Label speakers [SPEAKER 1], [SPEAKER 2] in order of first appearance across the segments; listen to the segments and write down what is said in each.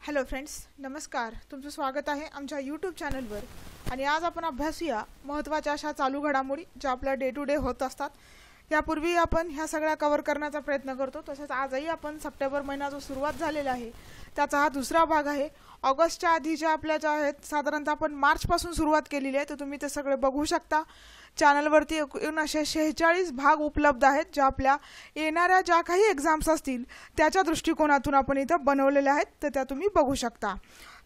[SPEAKER 1] Hello friends, नमस्कार. तुमचं स्वागत आहे आमच्या यूट्यूब चॅनलवर. आणि आज आपण अभ्यासूया महत्त्वाच्या अशा चालू घडामोडी ज्या आपल्या डे टू डे होत असतात. यापूर्वी आपण ह्या सगळ्या कव्हर करण्याचा प्रयत्न करतो. तसेच आजही आपण सप्टेंबर महिना जो सुरुवात झालेला आहे त्याचा हा दुसरा भाग आहे. ऑगस्टच्या आधीच्या आपल्या ज्या आहेत साधारणतः आपण मार्चपासून सुरुवात केलेली आहे, तर तुम्ही ते सगळे बघू शकता. चॅनलवरती एकूण असे 46 भाग उपलब्ध आहेत ज्या आपल्या येणाऱ्या ज्या काही एक्झाम्स असतील त्याच्या दृष्टिकोनातून आपण इथं बनवलेले आहेत, तर त्या तुम्ही बघू शकता.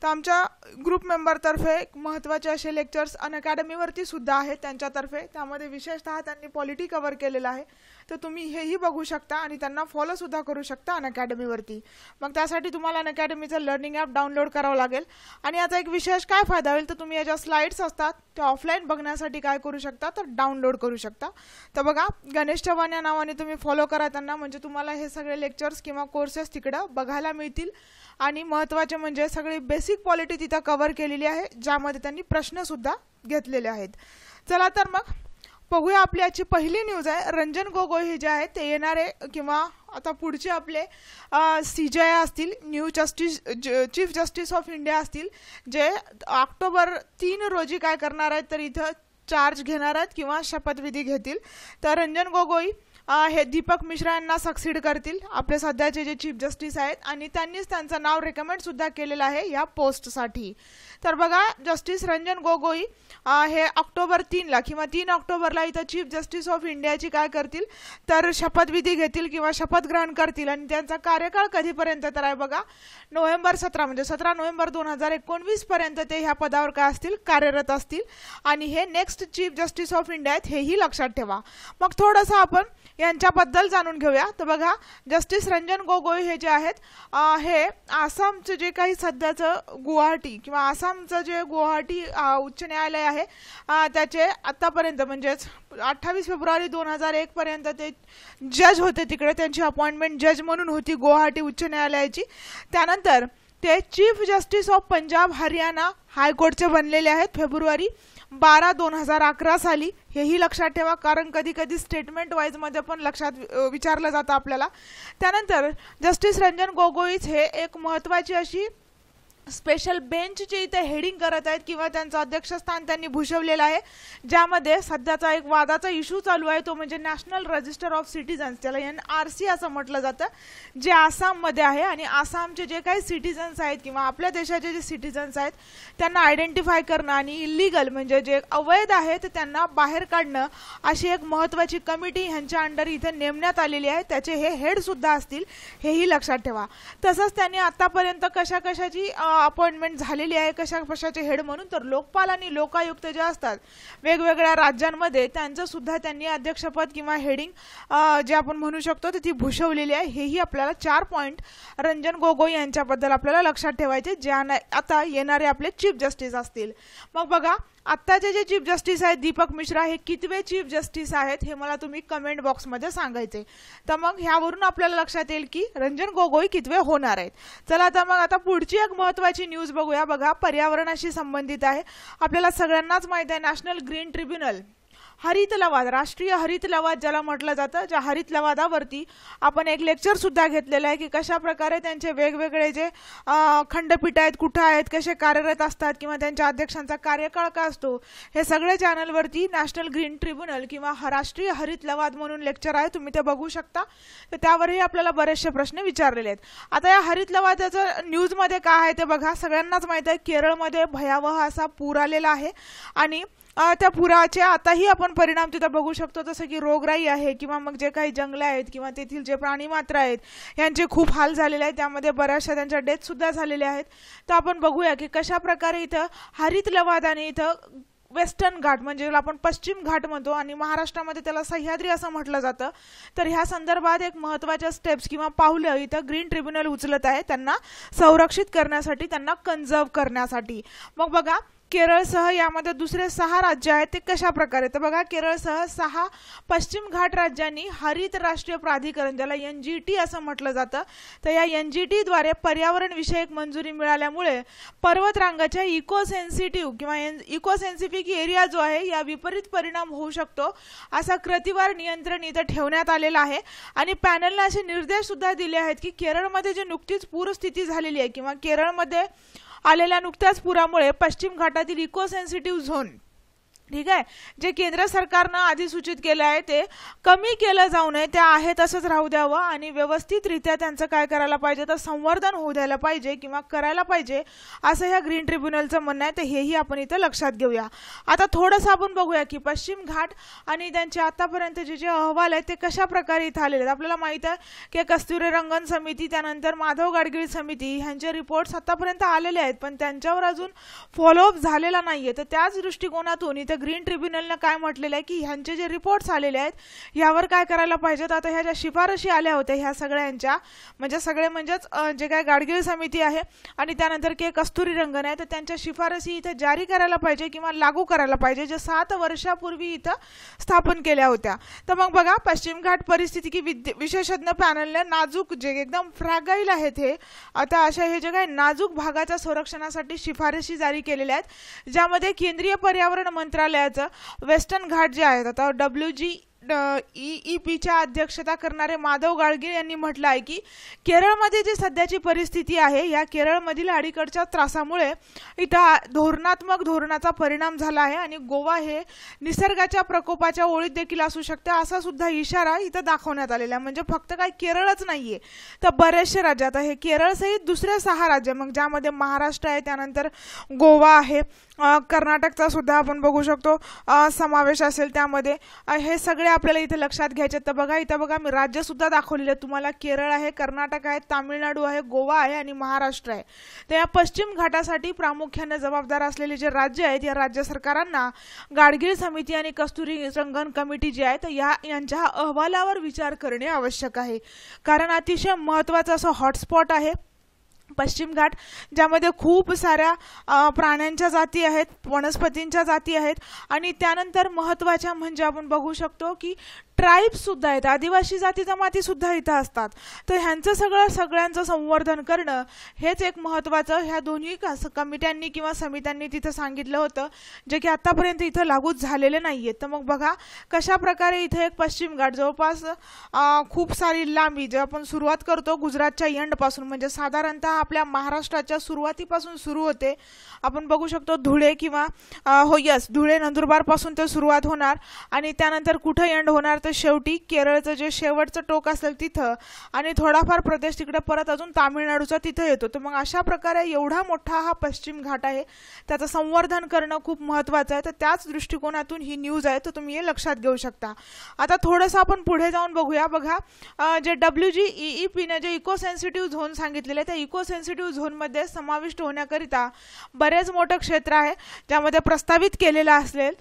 [SPEAKER 1] तर आमच्या ग्रुप मेंबरतर्फे महत्त्वाचे असे लेक्चर्स अनअकॅडमीवरती सुद्धा आहेत त्यांच्यातर्फे. त्यामध्ये विशेषतः त्यांनी पॉलिटी कव्हर केलेलं आहे, तर तुम्ही हेही बघू शकता आणि त्यांना फॉलोसुद्धा करू शकता अनअकॅडमीवरती. मग त्यासाठी तुम्हाला अनअकॅडमीचं लर्निंग ॲप डाउनलोड करावं लागेल. आणि याचा एक विशेष काय फायदा होईल, तर तुम्ही याच्या स्लाइड्स असतात त्या ऑफलाईन बघण्यासाठी काय करू शकता, तर डाउनलोड करू शकता. तर बघा, गणेश चव्हाण या नावाने तुम्ही फॉलो करा त्यांना, म्हणजे तुम्हाला हे सगळे लेक्चर्स किंवा कोर्सेस तिकडं बघायला मिळतील. आणि महत्त्वाचे म्हणजे सगळी बेसिक पॉलिटी तिथं कव्हर केलेली आहे, ज्यामध्ये त्यांनी प्रश्नसुद्धा घेतलेले आहेत. चला तर मग बघूया. आपली आजची पहिली न्यूज आहे. रंजन गोगोई हे जे आहेत ते येणारे किंवा आता पुढचे आपले CJI असतील, चीफ जस्टिस ऑफ इंडिया असतील, जे ऑक्टोबर 3 रोजी काय करणार आहेत, तर इथं चार्ज घेणार आहेत किंवा शपथविधी घेतील. तर रंजन गोगोई हे दीपक मिश्रा यांना सक्सीड करतील, आपले सध्याचे जे चीफ जस्टिस आहेत. आणि त्यांनीच त्यांचं नाव रेकमेंड सुद्धा केलेलं आहे या पोस्टसाठी. तर बघा, जस्टिस रंजन गोगोई हे ऑक्टोबर 3ला किंवा 3 ऑक्टोबरला इथं चीफ जस्टिस ऑफ इंडियाची काय करतील, तर शपथविधी घेतील किंवा शपथ ग्रहण करतील. आणि त्यांचा कार्यकाळ कधीपर्यंत, तर आहे बघा नोव्हेंबर 17 म्हणजे 17 नोव्हेंबर 2019 पर्यंत ते ह्या पदावर काय असतील, कार्यरत असतील. आणि हे next chief justice of India आहेत, हेही लक्षात ठेवा. मग थोडंसं आपण यांच्याबद्दल जाणून घेऊया. तर बघा, जस्टिस रंजन गोगोई हे जे आहेत हे आसामचं जे काही सध्याचं गुवाहाटी किंवा आसामचं जे गुवाहाटी उच्च न्यायालय आहे त्याचे आत्तापर्यंत म्हणजेच 28 फेब्रुवारी 2001 पर्यंत ते जज होते तिकडे. त्यांची अपॉइंटमेंट जज म्हणून होती गुवाहाटी उच्च न्यायालयाची. त्यानंतर ते chief justice of Punjab Haryana हायकोर्टचे बनलेले आहेत फेब्रुवारी 12, 2011 साली. हेही लक्षात ठेवा, कारण कधी कधी स्टेटमेंट वाईजमध्ये पण लक्षात विचारलं जातं आपल्याला. त्यानंतर जस्टिस रंजन गोगोईच हे एक महत्त्वाची अशी स्पेशल बेंचचे इथे हेडिंग करत आहेत किंवा त्यांचं अध्यक्षस्थान त्यांनी भूषवलेलं आहे, ज्यामध्ये सध्याचा एक वादाचा इश्यू चालू आहे, तो म्हणजे नॅशनल रजिस्टर ऑफ सिटीजन्स, त्याला NRC असं म्हटलं जातं, जे आसाममध्ये आहे. आणि आसामचे जे काही सिटीजन्स आहेत किंवा आपल्या देशाचे जे सिटीजन्स आहेत त्यांना आयडेंटिफाय करणं आणि इलिगल म्हणजे जे अवैध आहेत त्यांना बाहेर काढणं, अशी एक महत्त्वाची कमिटी ह्यांच्या अंडर इथे नेमण्यात आलेली आहे. त्याचे हे हेडसुद्धा असतील, हेही लक्षात ठेवा. तसंच त्यांनी आतापर्यंत कशा कशाची अपॉइंटमेंट झालेली आहे, कशा कशाचे हेड म्हणून, तर लोकपाल आणि लोकायुक्त जे असतात वेगवेगळ्या राज्यांमध्ये त्यांचं सुद्धा त्यांनी अध्यक्षपद किंवा हेडिंग जे आपण म्हणू शकतो तर ती भूषवलेली आहे. हेही आपल्याला 4 पॉईंट रंजन गोगोई यांच्याबद्दल आपल्याला लक्षात ठेवायचे, जे आता येणारे आपले चीफ जस्टिस असतील. मग बघा, आत्ताचे जे चीफ जस्टिस आहेत दीपक मिश्रा हे कितवे चीफ जस्टिस आहेत हे मला तुम्ही कमेंट बॉक्समध्ये सांगायचे. तर मग ह्यावरून आपल्याला लक्षात येईल की रंजन गोगोई कितवे होणार आहेत. चला तर मग आता पुढची एक महत्त्वाची न्यूज बघूया. बघा, पर्यावरणाशी संबंधित आहे. आपल्याला सगळ्यांनाच माहिती आहे नॅशनल ग्रीन ट्रिब्युनल, हरित लवाद, राष्ट्रीय हरित लवाद ज्याला म्हटलं जातं, ज्या हरित लवादावरती आपण एक लेक्चर सुद्धा घेतलेलं आहे की कशा प्रकारे त्यांचे वेगवेगळे जे खंडपीठ आहेत, कुठं आहेत, कसे कार्यरत असतात किंवा त्यांच्या अध्यक्षांचा कार्यकाळ काय असतो, हे सगळे चॅनलवरती नॅशनल ग्रीन ट्रिब्युनल किंवा राष्ट्रीय हरित लवाद म्हणून लेक्चर आहे, तुम्ही ते बघू शकता. तर त्यावरही आपल्याला बरेचसे प्रश्न विचारलेले आहेत. आता या हरित लवादाचं न्यूजमध्ये काय आहे ते बघा. सगळ्यांनाच माहिती आहे केरळमध्ये भयावह असा पूर आलेला आहे आणि त्या पुराचे आताही आपण परिणाम तिथं बघू शकतो, जसं की रोगराई आहे किंवा मग जे काही जंगलं आहेत किंवा तेथील जे प्राणीमात्र आहेत यांचे खूप हाल झालेले आहेत. त्यामध्ये बऱ्याचशा त्यांच्या डेथसुद्धा झालेल्या आहेत. तर आपण बघूया की कशा प्रकारे इथं हरित लवादाने इथं वेस्टर्न घाट म्हणजे आपण पश्चिम घाट म्हणतो आणि महाराष्ट्रामध्ये त्याला सह्याद्री असं म्हटलं जातं, तर ह्या संदर्भात एक महत्त्वाच्या स्टेप्स किंवा पावलं इथं ग्रीन ट्रिब्युनल उचलत आहे त्यांना संरक्षित करण्यासाठी, त्यांना कन्झर्व करण्यासाठी. मग बघा, केरळसह यामध्ये दुसरे 6 राज्य आहेत ते कशा प्रकारे, तर बघा केरळसह 6 पश्चिम घाट राज्यांनी हरित राष्ट्रीय प्राधिकरण, ज्याला NGT असं म्हटलं जातं, तर या NGT द्वारे पर्यावरण विषयक मंजुरी मिळाल्यामुळे पर्वतरांगाच्या इको सेन्सिटिव्ह किंवा इको सेन्सिफिक एरिया जो आहे या विपरीत परिणाम होऊ शकतो असा कृतीवार नियंत्रण इथं ठेवण्यात आलेलं आहे। आणि पॅनलने असे निर्देश सुद्धा दिले आहेत की केरळमध्ये जे नुकतीच पूरस्थिती झालेली आहे किंवा केरळमध्ये आलेल्या नुकत्याच पुरामुळे पश्चिम घाटातील इको सेन्सिटिव्ह झोन, ठीक आहे, जे केंद्र सरकारनं अधिसूचित केलं आहे ते कमी केलं जाऊ नये, ते आहे तसंच राहू द्यावं आणि व्यवस्थितरित्या त्यांचं काय करायला पाहिजे तर संवर्धन होऊ द्यायला पाहिजे किंवा करायला पाहिजे असं ह्या ग्रीन ट्रिब्युनलचं म्हणणं आहे। तर हेही आपण इथं लक्षात घेऊया। आता थोडंसं आपण बघूया की पश्चिम घाट आणि त्यांचे आतापर्यंत जे अहवाल आहेत ते कशा प्रकारे इथं आलेले आहेत। आपल्याला माहित आहे की कस्तुरीरंगन समिती, त्यानंतर माधव गाडगीळ समिती ह्यांचे रिपोर्ट्स आतापर्यंत आलेले आहेत, पण त्यांच्यावर अजून फॉलोअप झालेला नाहीये। तर त्याच दृष्टिकोनातून इथं ग्रीन ट्रिब्युनलने काय म्हटलेलं आहे की ह्यांचे जे रिपोर्ट्स आलेले आहेत यावर काय करायला पाहिजेत। आता ह्या ज्या शिफारशी आल्या होत्या ह्या सगळ्यांच्या म्हणजे सगळे म्हणजेच जे काय गाडगीळ समिती आहे आणि त्यानंतर के कस्तुरीरंगन आहे, तर त्यांच्या शिफारशी इथं जारी करायला पाहिजे किंवा लागू करायला पाहिजे, जे 7 वर्षापूर्वी इथं स्थापन केल्या होत्या। तर मग बघा पश्चिम घाट परिस्थितिकी विशेषज्ञ पॅनलने नाजूक जे एकदम फ्रॅगाईल आहेत हे आता अशा हे जे काय नाजूक भागाच्या संरक्षणासाठी शिफारशी जारी केलेल्या आहेत, ज्यामध्ये केंद्रीय पर्यावरण मंत्रालयाचं वेस्टर्न घाट जे आहेत आता WGEEPच्या अध्यक्षता करणारे माधव गाडगीळ यांनी म्हटलं आहे की केरळमध्ये जी सध्याची परिस्थिती आहे या केरळमधील अलीकडच्या त्रासामुळे इथं धोरणाचा परिणाम झाला आहे आणि गोवा हे निसर्गाच्या प्रकोपाच्या ओळीत देखील असू शकते असा सुद्धा इशारा इथं दाखवण्यात आलेला आहे। म्हणजे फक्त काय केरळच नाहीये तर बरेचसे राज्य, आता हे केरळ सहित दुसरे 6 राज्य, मग ज्यामध्ये महाराष्ट्र आहे, त्यानंतर गोवा आहे, कर्नाटकचा सुद्धा आपण बघू शकतो समावेश असेल त्यामध्ये, हे सगळे आपल्याला इथे लक्षात घ्यायचे। तर बघा इथं बघा मी राज्य सुद्धा दाखवलेले तुम्हाला, केरळ आहे, कर्नाटक आहे, तामिळनाडू आहे, गोवा आहे आणि महाराष्ट्र आहे। तर या पश्चिम घाटासाठी प्रामुख्याने जबाबदार असलेले जे राज्य आहेत या राज्य सरकारांना गाडगीळ समिती आणि कस्तुरीरंगन कमिटी जी आहे तर यांच्या अहवालावर विचार करणे आवश्यक आहे, कारण अतिशय महत्त्वाचं असं हॉटस्पॉट आहे पश्चिम घाट, ज्यामध्ये खूप साऱ्या प्राण्यांच्या जाती आहेत, वनस्पतींच्या जाती आहेत आणि त्यानंतर महत्त्वाच्या म्हणजे आपण बघू शकतो की ट्राइब्स सुद्धा आहेत, आदिवासी जाती जमाती सुद्धा इथं असतात। तर ह्यांचं सगळ्यांचं संवर्धन करणं हेच एक महत्त्वाचं ह्या दोन्ही कमिट्यांनी किंवा समित्यांनी तिथं सांगितलं होतं, जे की आतापर्यंत इथं लागूच झालेले नाहीये। तर मग बघा कशा प्रकारे इथं एक पश्चिम घाट जवळपास खूप सारी लांबी, जे आपण सुरुवात करतो गुजरातच्या एंडपासून, म्हणजे साधारणतः आपल्या महाराष्ट्राच्या सुरुवातीपासून सुरू होते, आपण बघू शकतो धुळे किंवा धुळे नंदुरबार पासून ते सुरुवात होणार आणि त्यानंतर कुठे एंड होणार तर शेवटी केरळचं जे शेवटचं टोक असेल तिथं आणि थोडाफार प्रदेश तिकडे परत अजून तामिळनाडूचा तिथं येतो। तर मग अशा प्रकारे एवढा मोठा हा पश्चिम घाट आहे, त्याचं संवर्धन करणं खूप महत्त्वाचं आहे। तर त्याच दृष्टिकोनातून ही न्यूज आहे, तर तुम्ही हे लक्षात घेऊ शकता। आता थोडंसं आपण पुढे जाऊन बघूया। बघा जे WGEEPने जे इको सेन्सिटिव्ह झोन सांगितलेले त्या इको सेन्सिटिव्ह झोनमध्ये समाविष्ट होण्याकरिता बरेच मोठं क्षेत्र आहे ज्यामध्ये प्रस्तावित केलेलं असेल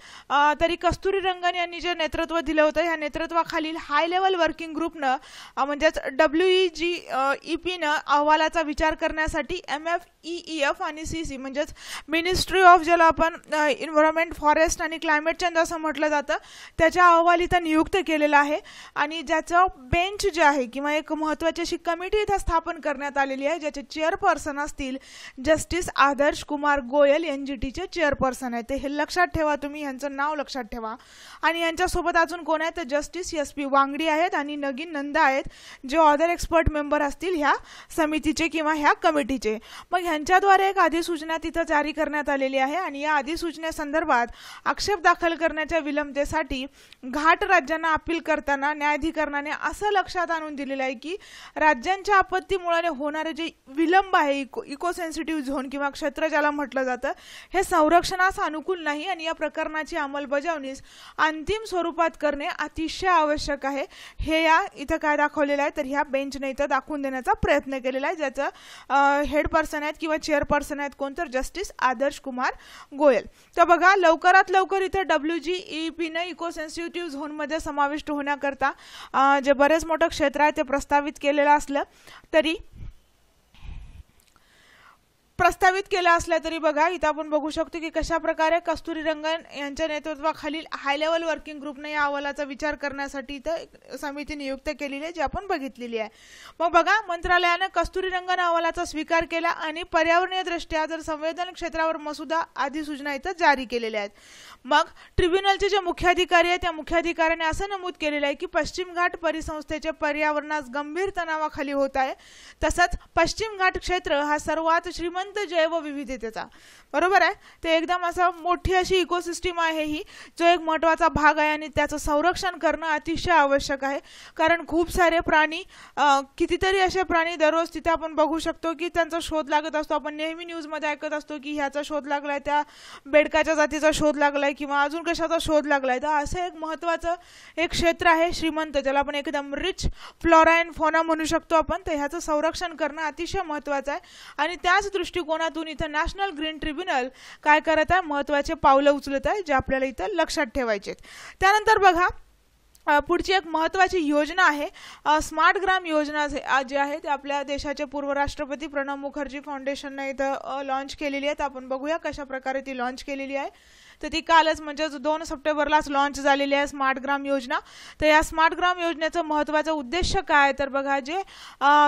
[SPEAKER 1] तरी कस्तुरीरंगन यांनी जे नेतृत्व दिलं होतं या नेतृत्वाखालील हाय लेवल वर्किंग ग्रुपनं म्हणजेच WGEEPनं अहवालाचा विचार करण्यासाठी MFEEF आणि CC म्हणजेच मिनिस्ट्री ऑफ ज्याला आपण एन्व्हायरमेंट फॉरेस्ट आणि क्लायमेट चेंज असं म्हटलं जातं त्याच्या अहवाल इथं नियुक्त केलेला आहे आणि ज्याचं बेंच जे आहे किंवा एक महत्त्वाची अशी कमिटी इथं स्थापन करण्यात आलेली आहे, ज्याचे चेअरपर्सन असतील जस्टिस आदर्श कुमार गोयल NGTचे चेअरपर्सन आहे। ते हे लक्षात ठेवा, तुम्ही यांचं नाव लक्षात ठेवा। आणि यांच्यासोबत अजून कोण आहे तर जस्टिस SP वांगडी आहेत आणि नगीन नंदा आहेत, जे अदर एक्सपर्ट मेंबर असतील ह्या समितीचे किंवा ह्या कमिटीचे। मग ह्यांच्याद्वारे एक अधिसूचना तिथं जारी करण्यात आलेली आहे आणि या अधिसूचनेसंदर्भात आक्षेप दाखल करण्याच्या विलंबतेसाठी घाट राज्यांना अपील करताना न्यायाधिकरणाने असं लक्षात आणून दिलेलं आहे की राज्यांच्या आपत्तीमुळे होणारे जे विलंब आहे इको सेन्सिटिव्ह झोन किंवा क्षेत्र ज्याला म्हटलं जातं हे संरक्षणास अनुकूल नाही आणि या प्रकरणाची अंमलबजावणी अंतिम स्वरूपात करणे अतिशय आवश्यक आहे। हे या इथं काय दाखवलेलं आहे तर ह्या बेंचने इथं दाखवून देण्याचा प्रयत्न केलेला आहे, ज्याचं हेड पर्सन आहेत किंवा चेअरपर्सन आहेत कोण तर जस्टिस आदर्श कुमार गोयल। तर बघा लवकरात लवकर इथं WGEEPने इको सेन्सिटिव्ह झोनमध्ये समाविष्ट होण्याकरता जे बरेच मोठं क्षेत्र आहे ते प्रस्तावित केलेलं असलं तरी प्रस्तावित केला असला तरी बघा इथं आपण बघू शकतो की कशा प्रकारे कस्तुरीरंगन यांच्या नेतृत्वाखालील हाय लेवल वर्किंग ग्रुपने या अहवालाचा विचार करण्यासाठी इथं समिती नियुक्त केलेली आहे, जी आपण बघितलेली आहे. मग बघा मंत्रालयाने कस्तुरीरंगन अहवालाचा स्वीकार केला आणि पर्यावरणीय दृष्ट्या जर संवेदन क्षेत्रावर मसुदा आदी सूचना इथं जारी केलेल्या आहेत. मग ट्रिब्युनलचे जे मुख्याधिकारी आहेत त्या मुख्याधिकाऱ्याने असं नमूद केलेलं आहे की पश्चिम घाट परिसंस्थेचे पर्यावरणास गंभीर तणावाखाली होत आहे. तसंच पश्चिम घाट क्षेत्र हा सर्वात श्रीमंत जैवविविधतेचा, बरोबर आहे, ते एकदम असं मोठी अशी इकोसिस्टीम आहे ही, जो एक महत्त्वाचा भाग आहे आणि त्याचं संरक्षण करणं अतिशय आवश्यक आहे. कारण खूप सारे प्राणी, कितीतरी असे प्राणी दररोज तिथे आपण बघू शकतो की त्यांचा शोध लागत असतो. आपण नेहमी न्यूजमध्ये ऐकत असतो की ह्याचा शोध लागलाय, त्या बेडकाच्या जातीचा शोध लागलाय किंवा अजून कशाचा शोध लागलाय. तर असं एक महत्त्वाचं एक क्षेत्र आहे श्रीमंत, ज्याला आपण एकदम रिच फ्लोरा अँड फौना म्हणू शकतो आपण. तर ह्याचं संरक्षण करणं अतिशय महत्त्वाचं आहे आणि त्याच दृष्टिकोनातून इथं नॅशनल ग्रीन ट्रिब्युनल काय करत आहे, महत्त्वाचे पावलं उचलत आहे, जे आपल्याला इथं लक्षात ठेवायचे. त्यानंतर बघा पुढची एक महत्त्वाची योजना आहे स्मार्ट ग्राम योजना, जी आहे ते आपल्या देशाचे पूर्व राष्ट्रपती प्रणब मुखर्जी फाउंडेशनने इथं लॉन्च केलेली आहे. तर आपण बघूया कशा प्रकारे ती लॉन्च केलेली आहे. तर ती कालच म्हणजे 2 सप्टेंबरलाच लॉन्च झालेली आहे स्मार्ट ग्राम योजना. तर या स्मार्ट ग्राम योजनेचं महत्त्वाचं उद्देश काय, तर बघा जे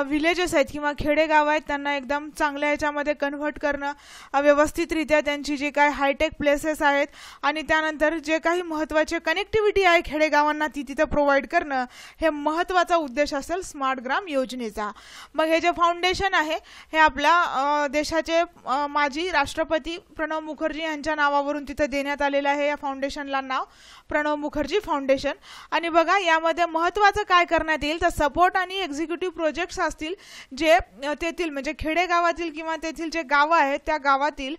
[SPEAKER 1] विलेजेस आहेत किंवा खेडेगाव आहेत त्यांना एकदम चांगल्या याच्यामध्ये कन्व्हर्ट करणं, व्यवस्थितरित्या त्यांची जे काही हायटेक प्लेसेस आहेत आणि त्यानंतर जे काही महत्त्वाचे कनेक्टिव्हिटी आहे खेडेगावांना ती तिथं प्रोव्हाइड करणं, हे महत्त्वाचा उद्देश असेल स्मार्ट ग्राम योजनेचा. मग हे जे फाउंडेशन आहे हे आपल्या देशाचे माजी राष्ट्रपती प्रणब मुखर्जी यांच्या नावावरून तिथं देण्यात आलेलं आहे. या फाउंडेशनला नाव प्रणब मुखर्जी फाउंडेशन. आणि बघा यामध्ये महत्त्वाचं काय करण्यात येईल तर सपोर्ट आणि एक्झिक्युटिव्ह प्रोजेक्ट्स असतील जे तेथील म्हणजे खेडेगावातील किंवा तेथील जे गावं आहेत त्या गावातील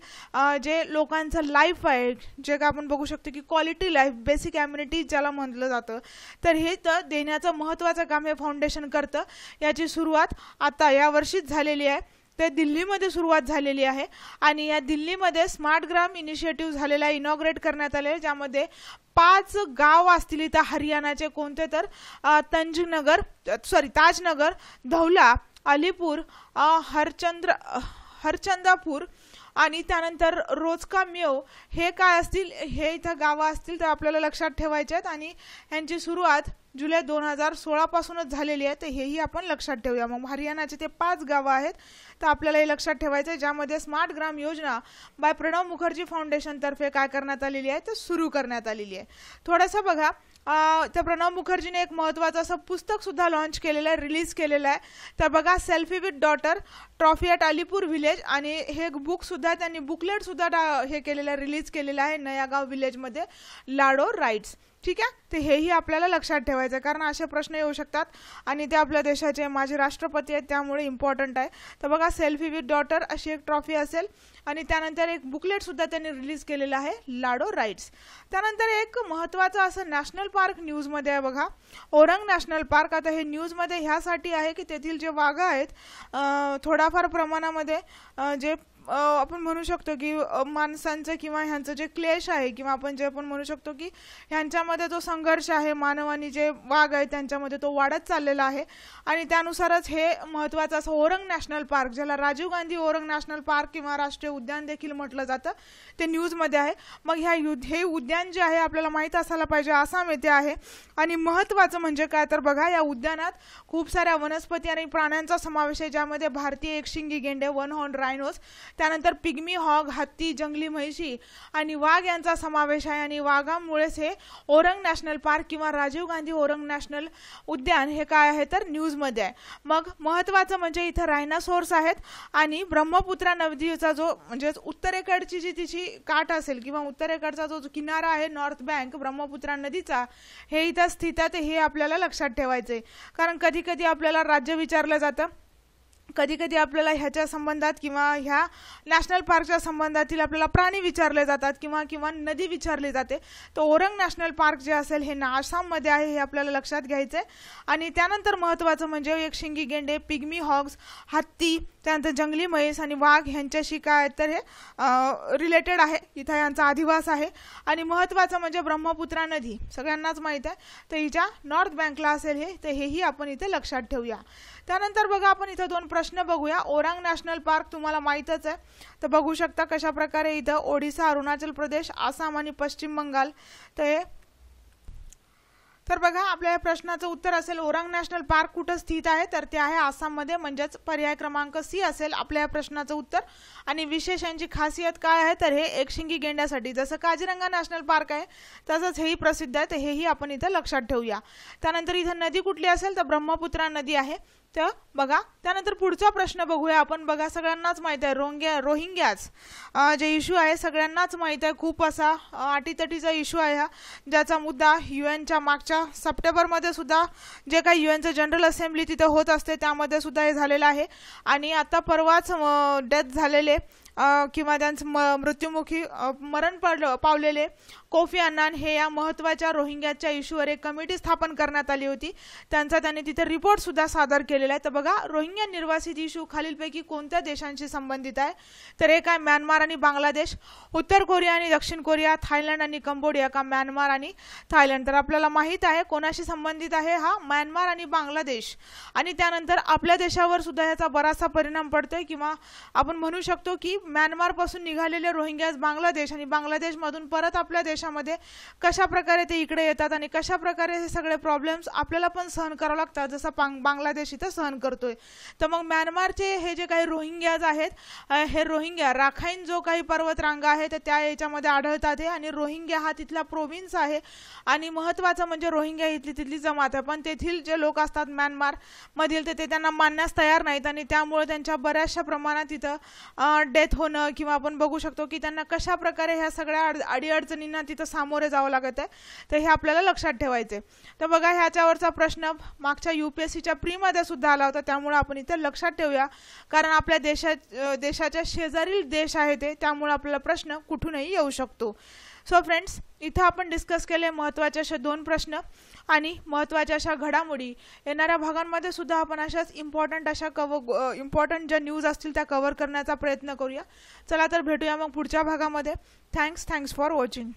[SPEAKER 1] जे लोकांचं लाईफ आहे, जे का आपण बघू शकतो की क्वालिटी लाईफ, बेसिक ॲम्युनिटीज ज्याला म्हटलं जातं, तर हे तर देण्याचं महत्त्वाचं काम हे फाउंडेशन करतं. याची सुरुवात आता या वर्षीच झालेली आहे. ते दिल्लीमध्ये सुरुवात झालेली आहे आणि या दिल्लीमध्ये स्मार्ट ग्राम इनिशिएटिव्ह झालेला आहे, इनॉग्रेट करण्यात आले, ज्यामध्ये 5 गाव असतील इथं हरियाणाचे, कोणते तर ताजनगर, धौला, अलीपूर, हरचंदापूर आणि त्यानंतर रोजका मेव हे काय असतील, हे इथं गावं असतील. तर आपल्याला लक्षात ठेवायचे आहेत आणि ह्यांची सुरुवात जुलै 2016 पासूनच झालेली आहे. तर हेही आपण लक्षात ठेवूया. मग हरियाणाचे ते 5 गावं आहेत, तर आपल्याला हे लक्षात ठेवायचं आहे, ज्यामध्ये स्मार्ट ग्राम योजना बाय प्रणब मुखर्जी फाउंडेशनतर्फे काय करण्यात आलेली आहे तर सुरू करण्यात आलेली आहे. थोडंसं बघा त्या प्रणब मुखर्जीने एक महत्त्वाचं असं पुस्तक सुद्धा लॉन्च केलेलं आहे, रिलीज केलेलं आहे. तर बघा selfie with daughter trophy at Alipur village, आणि हे बुक सुद्धा त्यांनी बुकलेट सुद्धा हे केलेलं आहे, रिलीज केलेलं आहे नयागाव विलेजमध्ये लाडो राईट्स. ठीक आहे, तर हेही आपल्याला लक्षात ठेवायचं आहे कारण असे प्रश्न येऊ शकतात आणि ते आपल्या देशाचे माजी राष्ट्रपती आहेत, त्यामुळे इम्पॉर्टंट आहे. तर बघा सेल्फी विथ डॉटर अशी एक ट्रॉफी असेल आणि त्यानंतर एक बुकलेट सुद्धा त्यांनी रिलीज केलेलं आहे लाडो राईट्स. त्यानंतर एक महत्त्वाचं असं नॅशनल पार्क न्यूजमध्ये आहे बघा, ओरंग नॅशनल पार्क. आता हे न्यूजमध्ये ह्यासाठी आहे की तेथील जे वाघ आहेत थोडाफार प्रमाणामध्ये जे आपण म्हणू शकतो की माणसांचं किंवा ह्यांचं जे क्लेश आहे किंवा आपण जे आपण म्हणू शकतो की ह्यांच्यामध्ये जो संघर्ष आहे मानव आणि जे वाघ आहे त्यांच्यामध्ये तो वाढत चाललेला आहे आणि त्यानुसारच हे महत्त्वाचं असं ओरंग नॅशनल पार्क, ज्याला राजीव गांधी ओरंग नॅशनल पार्क किंवा राष्ट्रीय उद्यान देखील म्हटलं जातं, ते न्यूजमध्ये आहे. मग हे उद्यान जे आहे आपल्याला माहीत असायला पाहिजे, आसाम येथे आहे. आणि महत्त्वाचं म्हणजे काय तर बघा या उद्यानात खूप साऱ्या वनस्पती आणि प्राण्यांचा समावेश आहे, ज्यामध्ये भारतीय एकशिंगी गेंडे, वन हॉर्न रायनोस, त्यानंतर पिग्मी हॉग, हत्ती, जंगली म्हैशी आणि वाघ यांचा समावेश आहे. आणि वाघामुळेच हे ओरंग नॅशनल पार्क किंवा राजीव गांधी ओरंग नॅशनल उद्यान हे काय आहे तर न्यूजमध्ये आहे. मग महत्त्वाचं म्हणजे इथं रायनासोर्स आहेत आणि ब्रह्मपुत्रा नदीचा जो म्हणजे उत्तरेकडची जी तिची काठ असेल किंवा उत्तरेकडचा जो किनारा आहे नॉर्थ बँक ब्रह्मपुत्रा नदीचा, हे इथं स्थित आहे. हे आपल्याला लक्षात ठेवायचं आहे कारण कधी कधी आपल्याला राज्य विचारलं जातं, कधी कधी आपल्याला ह्याच्या संबंधात किंवा ह्या नॅशनल पार्कच्या संबंधातील आपल्याला प्राणी विचारले जातात किंवा नदी विचारली जाते. तर ओरंग नॅशनल पार्क जे असेल हे आसाममध्ये आहे, हे आपल्याला लक्षात घ्यायचं आहे. आणि त्यानंतर महत्त्वाचं म्हणजे एकशिंगी गेंडे, पिग्मी हॉग्स, हत्ती, त्यानंतर जंगली म्हैस आणि वाघ ह्यांच्याशी काय तर हे रिलेटेड आहे, इथं यांचा अधिवास आहे. आणि महत्त्वाचं म्हणजे ब्रह्मपुत्रा नदी सगळ्यांनाच माहीत आहे, तर हिच्या नॉर्थ बँकला असेल हे, तर हेही आपण इथे लक्षात ठेवूया. त्यानंतर बघा आपण इथं 2 प्रश्न बघूया. ओरांग नॅशनल पार्क तुम्हाला माहीतच आहे, तर बघू शकता कशा प्रकारे इथं ओडिसा, अरुणाचल प्रदेश, आसाम आणि पश्चिम बंगाल. तर बघा, आपल्या या प्रश्नाचं उत्तर असेल ओरांग नॅशनल पार्क कुठं स्थित आहे, तर ते आहे आसाममध्ये, म्हणजेच पर्याय क्रमांक सी असेल आपल्या या प्रश्नाचं उत्तर. आणि विशेष यांची खासियत काय आहे, तर हे एकशिंगी गेंड्यासाठी, जसं काझीरंगा नॅशनल पार्क आहे तसंच हेही प्रसिद्ध आहे, तर हेही आपण इथं लक्षात ठेवूया. त्यानंतर इथं नदी कुठली असेल, तर ब्रह्मपुत्रा नदी आहे. तर बघा, त्यानंतर पुढचा प्रश्न बघूया आपण. बघा, सगळ्यांनाच माहीत आहे रोहिंग्याज जे इश्यू आहे सगळ्यांनाच माहीत आहे, खूप असा अटीतटीचा इश्यू आहे हा, ज्याचा मुद्दा यूएनच्या मागच्या सप्टेंबरमध्ये सुद्धा जे काही यूएनचं जनरल असेंब्ली तिथे होत असते त्यामध्ये सुद्धा हे झालेलं आहे. आणि आता परवाच डेथ झालेले किंवा त्यांचं मृत्युमुखी मरण पावलेले कोफी अन्नान हे या महत्त्वाच्या रोहिंग्याच्या इश्यूवर एक कमिटी स्थापन करण्यात आली होती. त्यांनी तिथे रिपोर्ट सुद्धा सादर केलेला आहे. तर बघा, रोहिंग्या निर्वासित इश्यू खालीलपैकी कोणत्या देशांशी संबंधित आहे, तर एक आहे म्यानमार आणि बांगलादेश, उत्तर कोरिया आणि दक्षिण कोरिया, थायलंड आणि कंबोडिया का म्यानमार आणि थायलंड. तर आपल्याला माहीत आहे कोणाशी संबंधित आहे हा, म्यानमार आणि बांगलादेश. आणि त्यानंतर आपल्या देशावर सुद्धा याचा बराचसा परिणाम पडतोय, किंवा आपण म्हणू शकतो की म्यानमारपासून निघालेले रोहिंग्याज बांगलादेश आणि बांगलादेशमधून परत आपल्या देशामध्ये कशा प्रकारे ते इकडे येतात आणि कशा प्रकारे हे सगळे प्रॉब्लेम्स आपल्याला पण सहन करावं लागतात, जसं बांगलादेश इथं सहन करतोय. तर मग म्यानमारचे हे जे काही रोहिंग्याज आहेत, हे रोहिंग्या राखाईन जो काही पर्वतरांगा आहे तर त्या याच्यामध्ये आढळतात. आणि रोहिंग्या हा तिथला प्रोव्हिन्स आहे. आणि महत्त्वाचं म्हणजे रोहिंग्या तिथली जमात आहे, पण तेथील जे लोक असतात म्यानमार मधील ते त्यांना मानण्यास तयार नाहीत. आणि त्यामुळे त्यांच्या बऱ्याचशा प्रमाणात तिथं डेथ होणं, किंवा आपण बघू शकतो की त्यांना कशा प्रकारे ह्या सगळ्या अडीअडचणींना तिथं सामोरे जावं लागत आहे, तर हे आपल्याला लक्षात ठेवायचे. तर बघा, ह्याच्यावरचा प्रश्न मागच्या UPSCच्या प्रीमध्ये सुद्धा आला होता, त्यामुळे आपण इथे लक्षात ठेवूया, कारण आपल्या देशाच्या शेजारील देश आहे ते, त्यामुळे आपल्याला प्रश्न कुठूनही येऊ शकतो. सो फ्रेंड्स, इथं आपण डिस्कस केले महत्त्वाचे असे 2 प्रश्न आणि महत्त्वाच्या अशा घडामोडी. येणाऱ्या भागांमध्ये सुद्धा आपण अशाच इम्पॉर्टंट ज्या न्यूज असतील त्या कव्हर करण्याचा प्रयत्न करूया. चला तर भेटूया मग पुढच्या भागामध्ये. Thanks for watching.